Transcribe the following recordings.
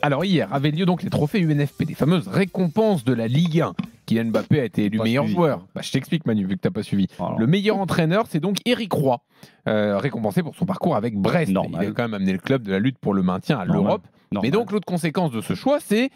Alors hier avait lieu donc les trophées UNFP, les fameuses récompenses de la Ligue 1. Kylian Mbappé a été élu meilleur joueur. Je t'explique Manu, vu que tu n'as pas suivi. Alors. Le meilleur entraîneur, c'est donc Éric Roy, récompensé pour son parcours avec Brest. Il a quand même amené le club de la lutte pour le maintien à l'Europe. Mais donc l'autre conséquence de ce choix, c'est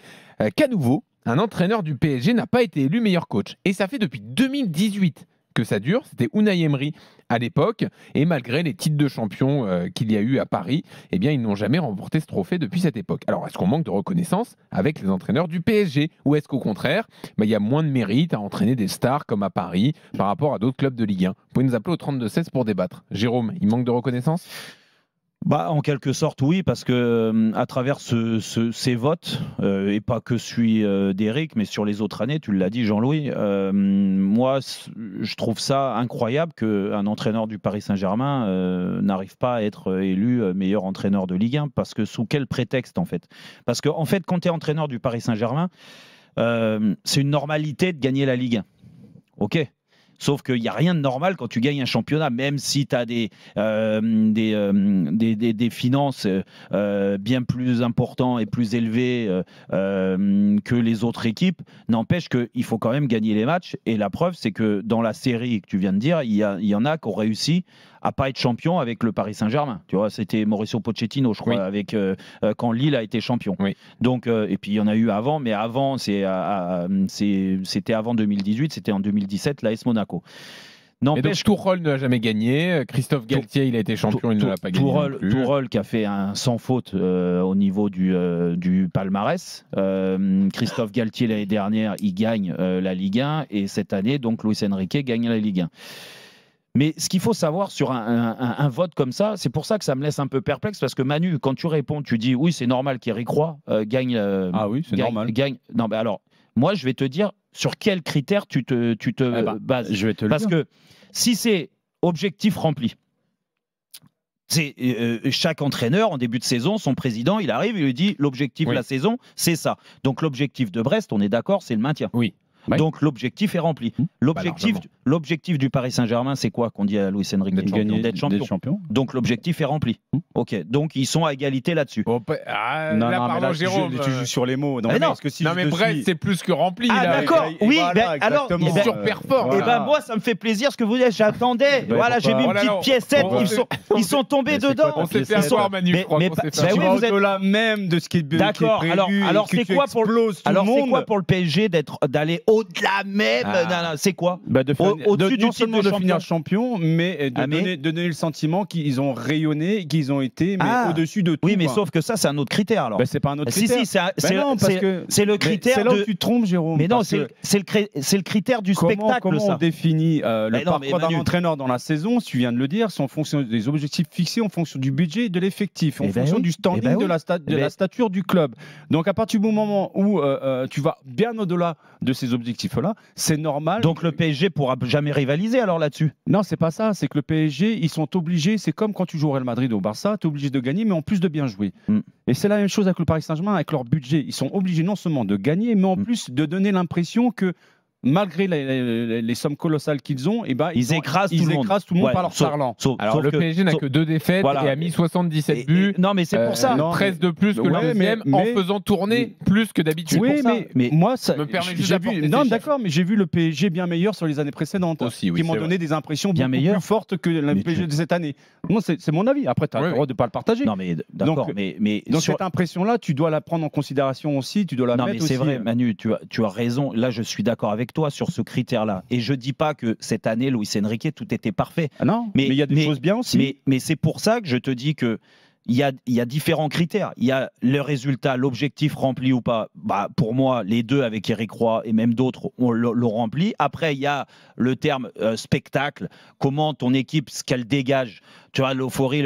qu'à nouveau, un entraîneur du PSG n'a pas été élu meilleur coach. Et ça fait depuis 2018 que ça dure. C'était Unai Emery à l'époque, et malgré les titres de champion qu'il y a eu à Paris, eh bien, ils n'ont jamais remporté ce trophée depuis cette époque. Alors, est-ce qu'on manque de reconnaissance avec les entraîneurs du PSG, ou est-ce qu'au contraire, il y a moins de mérite à entraîner des stars comme à Paris par rapport à d'autres clubs de Ligue 1? Vous pouvez nous appeler au 32-16 pour débattre. Jérôme, il manque de reconnaissance? En quelque sorte, oui, parce que à travers ces votes, et pas que celui d'Éric, mais sur les autres années, tu l'as dit, Jean-Louis, moi, je trouve ça incroyable qu'un entraîneur du Paris Saint-Germain n'arrive pas à être élu meilleur entraîneur de Ligue 1, parce que sous quel prétexte, en fait? Parce que, en fait, quand tu es entraîneur du Paris Saint-Germain, c'est une normalité de gagner la Ligue 1. OK. Sauf qu'il n'y a rien de normal quand tu gagnes un championnat, même si tu as des finances bien plus importantes et plus élevées que les autres équipes. N'empêche qu'il faut quand même gagner les matchs. Et la preuve, c'est que dans la série que tu viens de dire, il y en a qui ont réussi à pas être champion avec le Paris Saint-Germain. Tu vois, c'était Mauricio Pochettino, je crois, oui. Avec quand Lille a été champion. Oui. Donc, et puis il y en a eu avant, mais avant, c'était avant 2018, c'était en 2017, l'AS Monaco. Et donc Tourelle ne l'a jamais gagné. Christophe Galtier, il a été champion, il ne l'a pas gagné. Tourelle qui a fait un sans faute au niveau du palmarès. Christophe Galtier l'année dernière, il gagne la Ligue 1, et cette année, donc Luis Enrique gagne la Ligue 1. Mais ce qu'il faut savoir sur un vote comme ça, c'est pour ça que ça me laisse un peu perplexe, parce que Manu, quand tu réponds, tu dis oui, c'est normal qu'Éric Roy gagne. Ah oui, c'est normal. Non, mais alors, moi, je vais te dire sur quels critères tu te bases. Je vais te le dire. Parce que si c'est objectif rempli, c'est chaque entraîneur en début de saison, son président, il arrive, il lui dit l'objectif de la saison, c'est ça. Donc l'objectif de Brest, on est d'accord, c'est le maintien. Oui. Donc l'objectif est rempli. L'objectif du Paris Saint-Germain, c'est quoi qu'on dit à Luis Enrique? D'être champion. Donc l'objectif est rempli. Ok. Donc ils sont à égalité là-dessus. Pardon, Jérôme. Tu joues sur les mots. Non, mais Brest, c'est plus que rempli. Ah d'accord. Oui. Alors, il surperforme. Et moi, ça me fait plaisir ce que vous dites. J'attendais. Voilà, j'ai mis une petite piécette. Ils sont tombés dedans. On s'est fait avoir, Manu. Mais vous êtes au-delà même de ce qui est prévu. D'accord. Alors c'est quoi pour le PSG d'aller au-delà même? C'est quoi? Au-dessus du titre de finir champion, mais de donner le sentiment qu'ils ont rayonné, qu'ils ont été au-dessus de tout. Oui, mais sauf que ça, c'est un autre critère alors. C'est pas un autre critère. C'est le critère. C'est là où tu te trompes, Jérôme. Mais non, c'est le critère du spectacle. Comment on définit le parcours d'un entraîneur dans la saison? Tu viens de le dire, c'est en fonction des objectifs fixés, en fonction du budget et de l'effectif, en fonction du standing de la stature du club. Donc à partir du moment où tu vas bien au-delà de ces objectifs-là, c'est normal. Donc le PSG pourra jamais rivaliser alors là-dessus? Non, c'est pas ça. C'est que le PSG, ils sont obligés. C'est comme quand tu joues au Real Madrid ou au Barça, tu es obligé de gagner, mais en plus de bien jouer. Et c'est la même chose avec le Paris Saint-Germain, avec leur budget. Ils sont obligés non seulement de gagner, mais en plus de donner l'impression que malgré les sommes colossales qu'ils ont, ils écrasent tout le monde par leur talent. Alors le PSG n'a que 2 défaites et a mis 77 buts. Non, mais c'est pour ça. 13 de plus que le deuxième, en faisant tourner plus que d'habitude. Oui, mais moi, ça me permet non, d'accord, mais j'ai vu le PSG bien meilleur sur les années précédentes, qui m'ont donné des impressions beaucoup plus fortes que le PSG de cette année. Moi, c'est mon avis. Après, tu as le droit de ne pas le partager. Non, mais d'accord. Donc cette impression-là, tu dois la prendre en considération aussi. Tu dois la mettre aussi. Non, mais c'est vrai, Manu, tu as raison. Là, je suis d'accord avec toi sur ce critère-là. Et je dis pas que cette année, Luis Enrique, tout était parfait. Ah non, mais il y a des choses bien aussi. Mais c'est pour ça que je te dis que il y a différents critères. Il y a le résultat, l'objectif rempli ou pas. Pour moi, les deux avec Éric Roy et même d'autres l'ont rempli. Après, il y a le terme spectacle. Comment ton équipe, ce qu'elle dégage. Tu vois, l'euphorie.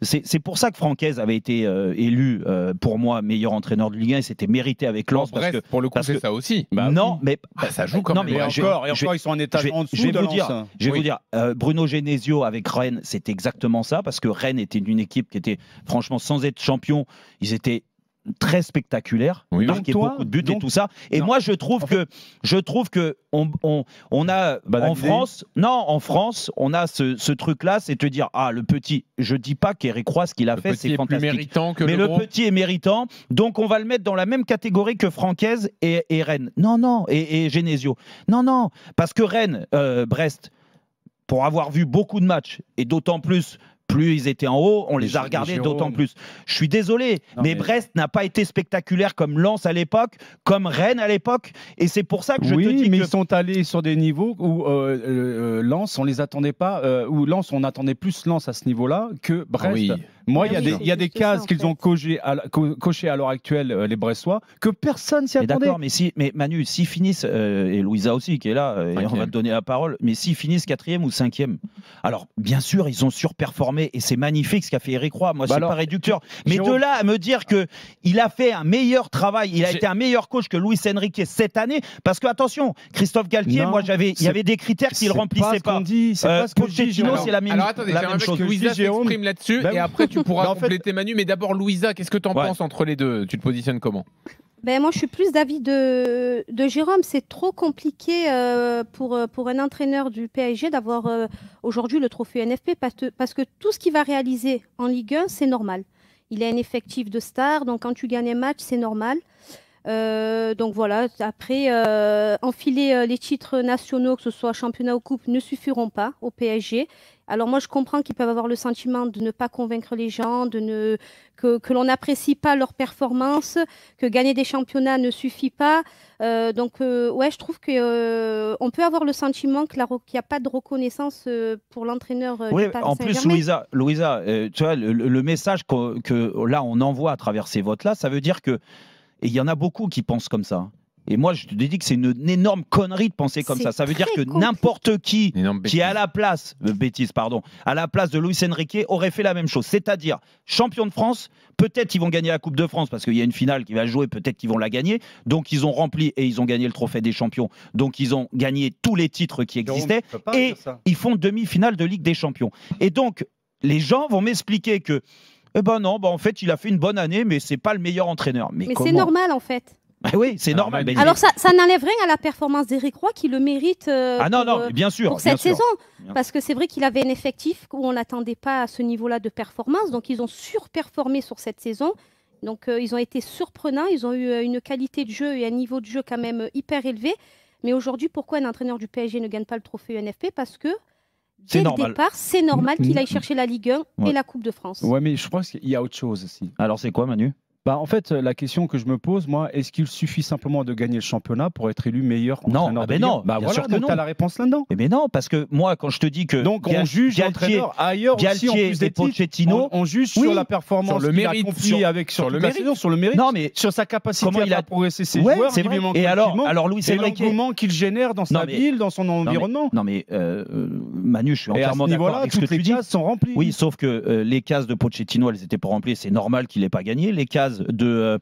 C'est pour ça que Francaise avait été élu, pour moi, meilleur entraîneur de Ligue 1. Et c'était mérité avec Lens. Bref, pour le coup, c'est ça aussi. Non, mais ça joue quand même. Et encore, ils sont en étage en dessous de Lens. Je vais vous dire, Bruno Genesio avec Rennes, c'est exactement ça. Parce que Rennes était une équipe qui était, franchement, sans être champion, ils étaient très spectaculaire, marqué beaucoup de buts et tout ça. Et moi, je trouve que on a en France, on a ce truc-là, c'est te dire le petit. Je dis pas qu'Éric Roy, ce qu'il a fait, c'est fantastique. Mais le petit est méritant, donc on va le mettre dans la même catégorie que Francaise et Rennes. Non, et Genesio. Non, parce que Rennes, Brest, pour avoir vu beaucoup de matchs et d'autant plus ils étaient en haut, on les a regardés d'autant plus. Je suis désolé, mais Brest n'a pas été spectaculaire comme Lens à l'époque, comme Rennes à l'époque, et c'est pour ça que je te dis mais ils sont allés sur des niveaux où Lens, on les attendait pas, où Lens, on attendait plus Lens à ce niveau-là que Brest. Moi, il y a des cases qu'ils ont cochées à l'heure actuelle, les Brestois, que personne s'y attendait. D'accord, mais Manu, s'ils finissent, et Louisa aussi qui est là, et on va te donner la parole, mais s'ils finissent 4e ou 5e, alors bien sûr, ils ont surperformé, et c'est magnifique ce qu'a fait Éric Roy. Moi, c'est pas réducteur. Mais de là à me dire qu'il a fait un meilleur travail, il a été un meilleur coach que Luis Enrique cette année, parce que attention, Christophe Galtier, il y avait des critères qu'il remplissait pas. Pochettino, c'est la même chose. Louisa s'exprime là-dessus, et après tu pourras compléter Manu, mais d'abord Louisa, qu'est-ce que tu en penses entre les deux? Tu te positionnes comment? Moi, je suis plus d'avis de Jérôme. C'est trop compliqué pour un entraîneur du PSG d'avoir aujourd'hui le trophée NFP parce que tout ce qu'il va réaliser en Ligue 1, c'est normal. Il a un effectif de stars, donc quand tu gagnes un match, c'est normal. Donc voilà, après, enfiler les titres nationaux, que ce soit championnat ou coupe, ne suffiront pas au PSG. Alors moi, je comprends qu'ils peuvent avoir le sentiment de ne pas convaincre les gens, que l'on n'apprécie pas leur performance, que gagner des championnats ne suffit pas. Je trouve qu'on peut avoir le sentiment qu'il n'y a pas de reconnaissance pour l'entraîneur du Paris en plus, Louisa, tu vois, le message que là, on envoie à travers ces votes-là, ça veut dire que, et il y en a beaucoup qui pensent comme ça. Et moi, je te dis que c'est une énorme connerie de penser comme ça. Ça veut dire que n'importe qui est à la place, à la place de Luis Enrique aurait fait la même chose. C'est-à-dire, champion de France, peut-être ils vont gagner la Coupe de France parce qu'il y a une finale qui va jouer, peut-être qu'ils vont la gagner. Donc, ils ont rempli et ils ont gagné le trophée des champions. Donc, ils ont gagné tous les titres qui existaient. Et ils font demi-finale de Ligue des Champions. Et donc, les gens vont m'expliquer que, en fait, il a fait une bonne année, mais c'est pas le meilleur entraîneur. Mais c'est normal, en fait. Oui, c'est normal. Alors ça n'enlève rien à la performance d'Éric Roy qui le mérite bien sûr, pour cette saison. Parce que c'est vrai qu'il avait un effectif où on n'attendait pas à ce niveau-là de performance. Donc ils ont surperformé sur cette saison. Donc ils ont été surprenants. Ils ont eu une qualité de jeu et un niveau de jeu quand même hyper élevé. Mais aujourd'hui, pourquoi un entraîneur du PSG ne gagne pas le trophée NFP? Parce que dès le départ, c'est normal qu'il aille chercher la Ligue 1 et la Coupe de France. Ouais, mais je pense qu'il y a autre chose aussi. Alors c'est quoi, Manu? En fait, la question que je me pose, moi, est-ce qu'il suffit simplement de gagner le championnat pour être élu meilleur entraîneur de Ligue 1? Non, bien sûr que non. Tu as la réponse là-dedans. Mais non, parce que moi, quand je te dis que donc on juge l'entraîneur ailleurs aussi en plus des Pochettino, on juge sur la performance, sur le mérite, sur le mérite, sur le mérite, non, mais sur sa capacité à progresser ses joueurs. C'est vrai. Et alors Luis Enrique, l'engouement qu'il génère dans sa ville, dans son environnement. Non mais Manu, je suis entièrement d'accord avec ce que tu dis. Les cases sont remplies. Oui, sauf que les cases de Pochettino, elles n'étaient pas remplies. C'est normal qu'il n'ait pas gagné. Les cases de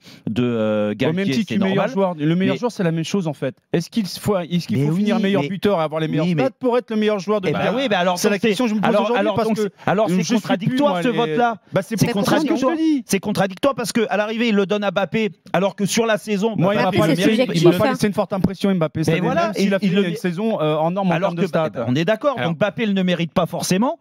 Galtier, c'est normal. Le meilleur joueur, c'est la même chose en fait. Est-ce qu'il faut finir meilleur buteur et avoir les meilleurs stats pour être le meilleur joueur de Ligue 1? Alors c'est la question que je me pose aujourd'hui parce que alors c'est contradictoire ce vote-là. C'est contradictoire. C'est contradictoire parce que à l'arrivée il le donne à Mbappé alors que sur la saison, moi il m'a pas laissé une forte impression Mbappé. Mais voilà, il a fini une saison en norme en termes de stats. On est d'accord. Donc Mbappé il ne mérite pas forcément.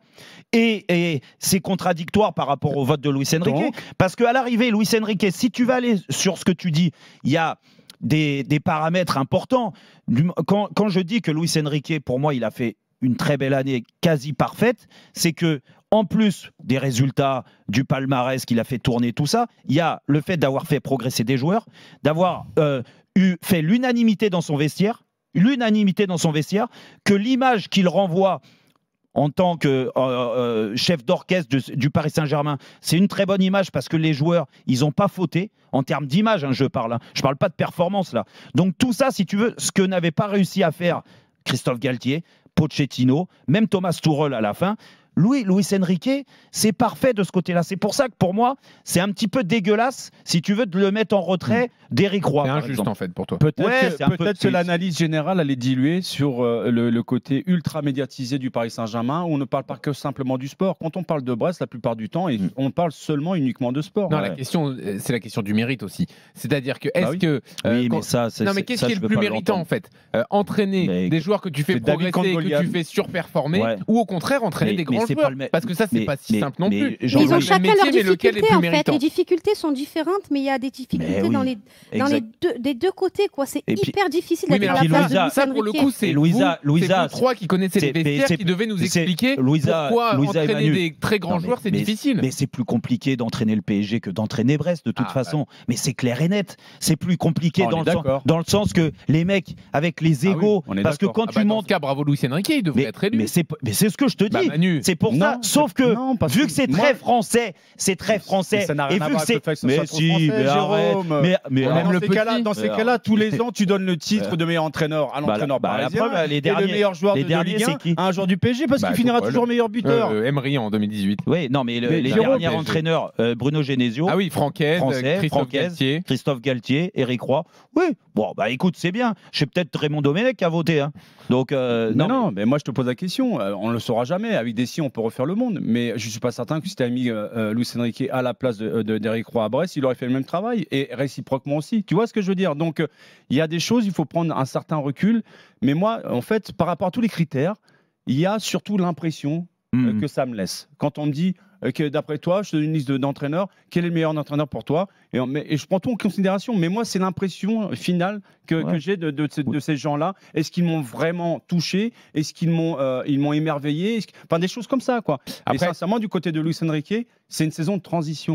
Et c'est contradictoire par rapport au vote de Luis Enrique. Parce qu'à l'arrivée, Luis Enrique, si tu vas aller sur ce que tu dis, il y a des paramètres importants. Quand je dis que Luis Enrique, pour moi, il a fait une très belle année, quasi parfaite, c'est que en plus des résultats, du palmarès qu'il a fait tourner, tout ça, il y a le fait d'avoir fait progresser des joueurs, d'avoir fait l'unanimité dans son vestiaire, que l'image qu'il renvoie en tant que chef d'orchestre du Paris Saint-Germain, c'est une très bonne image parce que les joueurs, ils n'ont pas fauté en termes d'image, je parle. Je parle pas de performance là. Donc tout ça, si tu veux, ce que n'avait pas réussi à faire Christophe Galtier, Pochettino, même Thomas Tuchel à la fin, Luis Enrique, c'est parfait de ce côté-là. C'est pour ça que pour moi, c'est un petit peu dégueulasse, si tu veux, de le mettre en retrait d'Éric Roy. C'est injuste en fait pour toi. Peut-être que l'analyse générale elle est diluée sur le côté ultra médiatisé du Paris Saint-Germain, où on ne parle pas que simplement du sport. Quand on parle de Brest, la plupart du temps, on parle seulement uniquement de sport. Non, la question, c'est la question du mérite aussi. C'est-à-dire que est-ce que mais qu'est-ce qui est le plus méritant en fait, entraîner des joueurs que tu fais progresser, que tu fais surperformer, ou au contraire entraîner des grands joueurs, parce que ça c'est pas si simple non plus. Ils ont chacun leurs difficultés en fait. Les difficultés sont différentes, mais il y a des difficultés dans les deux côtés quoi. C'est hyper difficile d'être à la place de Luis Enrique. Ça pour le coup c'est Louisa trois qui connaissaient les vestiaires qui devaient nous expliquer pourquoi entraîner des très grands joueurs c'est difficile. Mais c'est plus compliqué d'entraîner le PSG que d'entraîner Brest de toute façon. Mais c'est clair et net. C'est plus compliqué dans le sens que les mecs avec les égos, parce que quand tu montes, dans ce cas bravo Luis Enrique, il devrait être élu. Mais c'est ce que je te dis. C'est pour ça. Sauf que vu que c'est très français, Ça n'a rien à voir avec le fait que ce soit trop français, Jérôme. Dans ces cas-là, tous les ans, tu donnes le titre de meilleur entraîneur à l'entraîneur parisien et le meilleur joueur de Ligue 1 à un joueur du PSG, parce qu'il finira toujours meilleur buteur. Emery en 2018. Oui, non, mais les derniers entraîneurs, Bruno Genesio. Ah oui, Francaise, Christophe Galtier, Éric Roy. Oui, bon, bah écoute, c'est bien. Je sais peut-être Raymond Domenech qui a voté. Hein. Donc, non, mais moi je te pose la question. On ne le saura jamais. Avec Dessy, on peut refaire le monde. Mais je ne suis pas certain que si tu as mis Luis Enrique à la place d'Éric Roy à Brest, il aurait fait le même travail. Et réciproquement aussi. Tu vois ce que je veux dire? Donc, il y a des choses, il faut prendre un certain recul. Mais moi, en fait, par rapport à tous les critères, il y a surtout l'impression que ça me laisse. Quand on me dit que d'après toi, je te donne une liste d'entraîneurs, quel est le meilleur entraîneur pour toi, et je prends tout en considération, mais moi c'est l'impression finale que j'ai de ces gens-là. Est-ce qu'ils m'ont vraiment touché? Est-ce qu'ils m'ont émerveillé? Enfin des choses comme ça quoi. Après, et sincèrement du côté de Luis Enrique, c'est une saison de transition.